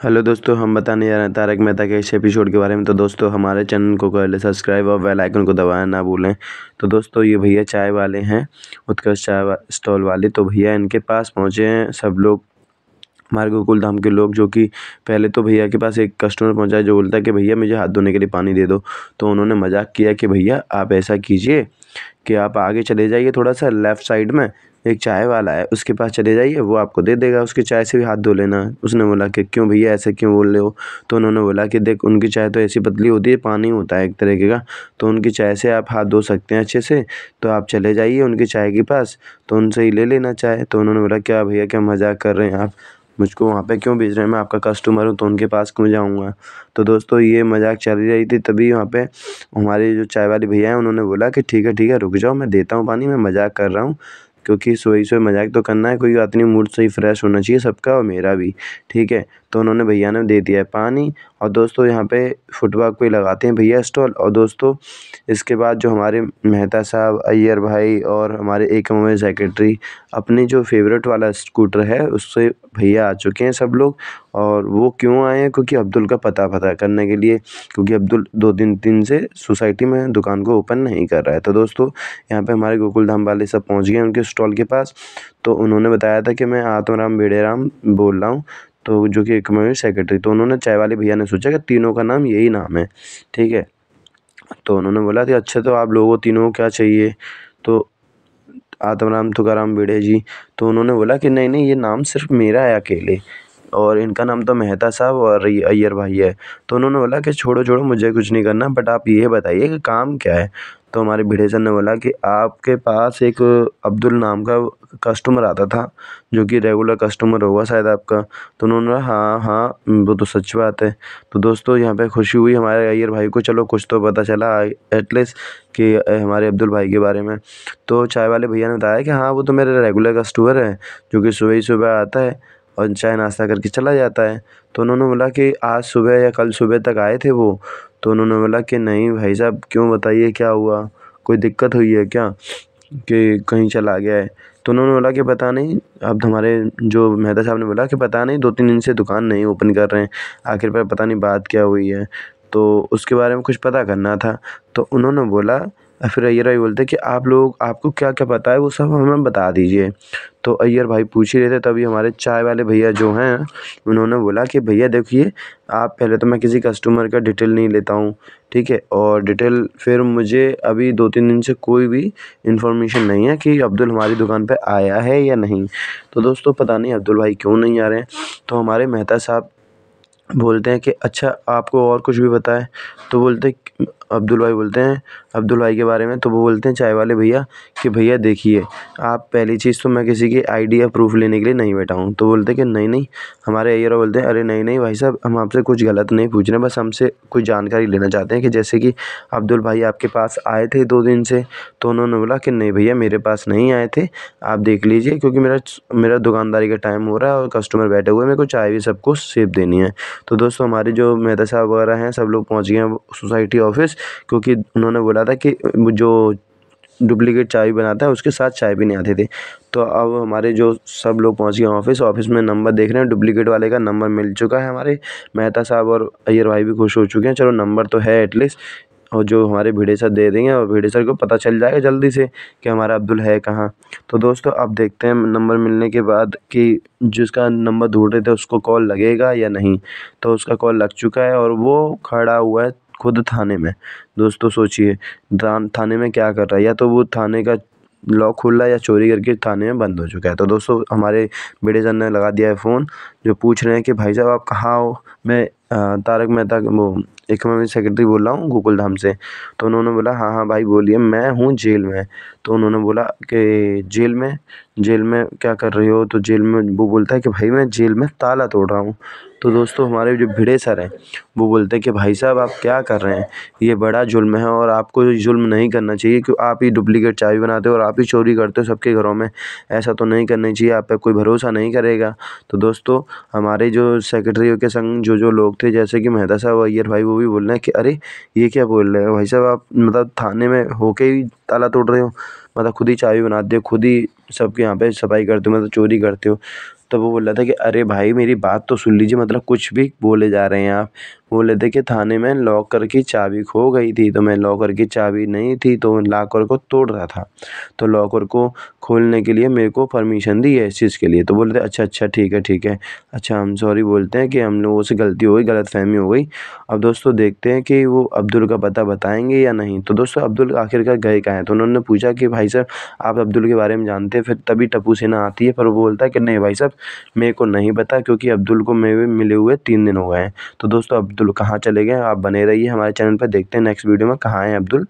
Hello दोस्तों, हम बताने जा रहे हैं तारक मेहता के इस एपिसोड के बारे में। तो दोस्तों, हमारे चैनल को कर ले सब्सक्राइब और बेल आइकन को दबाना ना भूलें। तो दोस्तों, ये भैया चाय वाले हैं, उत्कर्ष स्टॉल वाले। तो भैया इनके पास पहुँचे हैं सब लोग, हमारे गोकुल धाम के लोग। जो कि पहले तो भैया के पास एक कस्टमर पहुंचा है जो बोलता है कि भैया मुझे हाथ धोने के लिए पानी दे दो। तो उन्होंने मजाक किया कि भैया आप ऐसा कीजिए कि आप आगे चले जाइए, थोड़ा सा लेफ़्ट साइड में एक चाय वाला है, उसके पास चले जाइए, वो आपको दे देगा, उसकी चाय से भी हाथ धो लेना। उसने बोला कि क्यों भैया, ऐसे क्यों बोल रहे हो? तो उन्होंने बोला कि देख, उनकी चाय तो ऐसी पतली होती है, पानी होता है एक तरीके का, तो उनकी चाय से आप हाथ धो सकते हैं अच्छे से। तो आप चले जाइए उनकी चाय के पास, तो उनसे ही ले लेना चाय। तो उन्होंने बोला क्या भैया, क्या मजाक कर रहे हैं आप? मुझको वहाँ पे क्यों भेज रहे हैं? मैं आपका कस्टमर हूँ तो उनके पास क्यों जाऊँगा? तो दोस्तों, ये मजाक चल ही रही थी। तभी वहाँ पे हमारे जो चाय वाले भैया हैं उन्होंने बोला कि ठीक है रुक जाओ, मैं देता हूँ पानी, मैं मजाक कर रहा हूँ। क्योंकि सोई सोई मजाक तो करना है, कोई बात नहीं, मूड सही फ्रेश होना चाहिए सबका और मेरा भी। ठीक है, तो उन्होंने भैया ने दे दिया है पानी। और दोस्तों, यहाँ पे फुटपाथ पे लगाते हैं भैया स्टॉल। और दोस्तों, इसके बाद जो हमारे मेहता साहब, अय्यर भाई और हमारे एकम में सेक्रेटरी, अपनी जो फेवरेट वाला स्कूटर है उससे भैया आ चुके हैं सब लोग। और वो क्यों आए हैं? क्योंकि अब्दुल का पता करने के लिए, क्योंकि अब्दुल 2 दिन से सोसाइटी में दुकान को ओपन नहीं कर रहा है। तो दोस्तों, यहाँ पे हमारे गोकुल धाम वाले सब पहुँच गए उनके स्टॉल के पास। तो उन्होंने बताया था कि मैं आत्माराम बेड़ेराम बोल रहा हूँ, तो जो कि एक में सेक्रेटरी। तो उन्होंने, चाय वाले भैया ने सोचा कि तीनों का नाम यही नाम है। ठीक है, तो उन्होंने बोला कि अच्छा, तो आप लोगों को तीनों को क्या चाहिए? तो आत्माराम तुकाराम भिड़े जी। तो उन्होंने बोला कि नहीं नहीं, ये नाम सिर्फ मेरा है अकेले, और इनका नाम तो मेहता साहब और ये अय्यर भाई है। तो उन्होंने बोला कि छोड़ो मुझे कुछ नहीं करना, बट आप ये बताइए कि काम क्या है? तो हमारे भिड़े सर ने बोला कि आपके पास एक अब्दुल नाम का कस्टमर आता था, जो कि रेगुलर कस्टमर होगा शायद आपका। तो उन्होंने बोला हाँ वो तो सच बात है। तो दोस्तों, यहाँ पे खुशी हुई हमारे अय्यर भाई को, चलो कुछ तो पता चला एटलीस्ट कि हमारे अब्दुल भाई के बारे में। तो चाय वाले भैया ने बताया कि हाँ, वो तो मेरे रेगुलर कस्टमर है, जो कि सुबह ही सुबह आता है और चाय नाश्ता करके चला जाता है। तो उन्होंने बोला कि आज सुबह या कल सुबह तक आए थे वो? तो उन्होंने बोला कि नहीं भाई साहब, क्यों, बताइए क्या हुआ, कोई दिक्कत हुई है क्या कि कहीं चला गया है? तो उन्होंने बोला कि पता नहीं। अब हमारे जो मेहता साहब ने बोला कि पता नहीं, 2-3 दिन से दुकान नहीं ओपन कर रहे हैं, आखिर पर पता नहीं बात क्या हुई है, तो उसके बारे में कुछ पता करना था। तो उन्होंने बोला, फिर अय्यर भाई बोलते कि आप लोग, आपको क्या क्या पता है वो सब हमें बता दीजिए। तो अय्यर भाई पूछ ही रहे थे, तभी हमारे चाय वाले भैया जो हैं उन्होंने बोला कि भैया देखिए, आप पहले तो, मैं किसी कस्टमर का डिटेल नहीं लेता हूँ, ठीक है, और डिटेल फिर मुझे अभी 2-3 दिन से कोई भी इन्फॉर्मेशन नहीं है कि अब्दुल हमारी दुकान पे आया है या नहीं। तो दोस्तों, पता नहीं अब्दुल भाई क्यों नहीं आ रहे हैं। तो हमारे मेहता साहब बोलते हैं कि अच्छा, आपको और कुछ भी पता है? तो बोलते, अब्दुल भाई बोलते हैं अब्दुल भाई के बारे में, तो वो बोलते हैं चाय वाले भैया कि भैया देखिए, आप पहली चीज़ तो, मैं किसी की आईडी या प्रूफ लेने के लिए नहीं बैठा हूँ। तो बोलते हैं कि नहीं नहीं। हमारे अय्यर बोलते हैं अरे नहीं नहीं भाई साहब, हम आपसे कुछ गलत नहीं पूछ रहे हैं, बस हमसे कुछ जानकारी लेना चाहते हैं कि जैसे कि अब्दुल भाई आपके पास आए थे 2 दिन से। तो उन्होंने बोला कि नहीं भैया, मेरे पास नहीं आए थे, आप देख लीजिए, क्योंकि मेरा दुकानदारी का टाइम हो रहा है और कस्टमर बैठे हुए हैं, मेरे को चाय भी सबको सेब देनी है। तो दोस्तों, हमारे जो मेहता साहब वगैरह हैं सब लोग पहुंच गए हैं सोसाइटी ऑफिस, क्योंकि उन्होंने बोला था कि जो डुप्लीकेट चाय बनाता है उसके साथ चाय भी नहीं आती थी। तो अब हमारे जो सब लोग पहुंच गए ऑफिस में नंबर देख रहे हैं, डुप्लीकेट वाले का नंबर मिल चुका है। हमारे मेहता साहब और अय्यर भाई भी खुश हो चुके हैं, चलो नंबर तो है एटलीस्ट, और जो हमारे भिड़े सर दे देंगे और भिड़े सर को पता चल जाएगा जल्दी से कि हमारा अब्दुल है कहाँ। तो दोस्तों, अब देखते हैं नंबर मिलने के बाद कि जिसका नंबर ढूंढ रहे थे उसको कॉल लगेगा या नहीं। तो उसका कॉल लग चुका है और वो खड़ा हुआ है खुद थाने में। दोस्तों सोचिए, थाने में क्या कर रहा है, या तो वो थाने का लॉक खोल रहा है या चोरी करके थाने में बंद हो चुका है। तो दोस्तों, हमारे भिड़े सर ने लगा दिया है फ़ोन, जो पूछ रहे हैं कि भाई साहब आप कहाँ हो? मैं तारक मेहता वो इकोनॉमिक सेक्रेटरी बोल रहा हूँ गोकुल धाम से। तो उन्होंने बोला हाँ भाई बोलिए, मैं हूँ जेल में। तो उन्होंने बोला कि जेल में क्या कर रहे हो? तो जेल में, वो बोलता है कि भाई मैं जेल में ताला तोड़ रहा हूँ। तो दोस्तों, हमारे जो भिड़े सर हैं वो बोलते हैं कि भाई साहब आप क्या कर रहे हैं? ये बड़ा जुल्म है और आपको ये जुल्म नहीं करना चाहिए, क्यों आप ही डुप्लीकेट चाय बनाते हो और आप ही चोरी करते हो सबके घरों में, ऐसा तो नहीं करना चाहिए, आप पे कोई भरोसा नहीं करेगा। तो दोस्तों, हमारे जो सेक्रेटरियों के संग जो लोग थे, जैसे कि मेहता साहब और अय्यर भाई, वो भी बोल रहे हैं कि अरे ये क्या बोल रहे हो भाई साहब, आप मतलब थाने में होके ही ताला तोड़ रहे हो, मतलब खुद ही चाय बनाते हो, खुद ही सबके यहाँ पे सफाई करते हो, मतलब चोरी करते हो। तो वो बोल रहा था कि अरे भाई मेरी बात तो सुन लीजिए, मतलब कुछ भी बोले जा रहे हैं आप। बोले थे कि थाने में लॉकर की चाबी खो गई थी, तो मैं लॉकर की चाबी नहीं थी तो लॉकर को तोड़ रहा था, तो लॉकर को खोलने के लिए मेरे को परमिशन दी है इस चीज़ के लिए। तो बोले थे अच्छा अच्छा ठीक है ठीक है, अच्छा हम सॉरी बोलते हैं कि हम लोगों से गलती हो गई, गलतफहमी हो गई। अब दोस्तों देखते हैं कि वो अब्दुल का पता बताएंगे या नहीं। तो दोस्तों अब्दुल आखिरकार गए कहाँ हैं, तो उन्होंने पूछा कि भाई साहब आप अब्दुल के बारे में जानते हैं, फिर तभी टप्पू सेना आती है, पर वो बोलता है कि नहीं भाई साहब मेरे को नहीं पता, क्योंकि अब्दुल को मेरे मिले हुए 3 दिन हो गए हैं। तो दोस्तों अब्दुल कहाँ चले गए, आप बने रहिए हमारे चैनल पर, देखते हैं नेक्स्ट वीडियो में कहाँ है अब्दुल।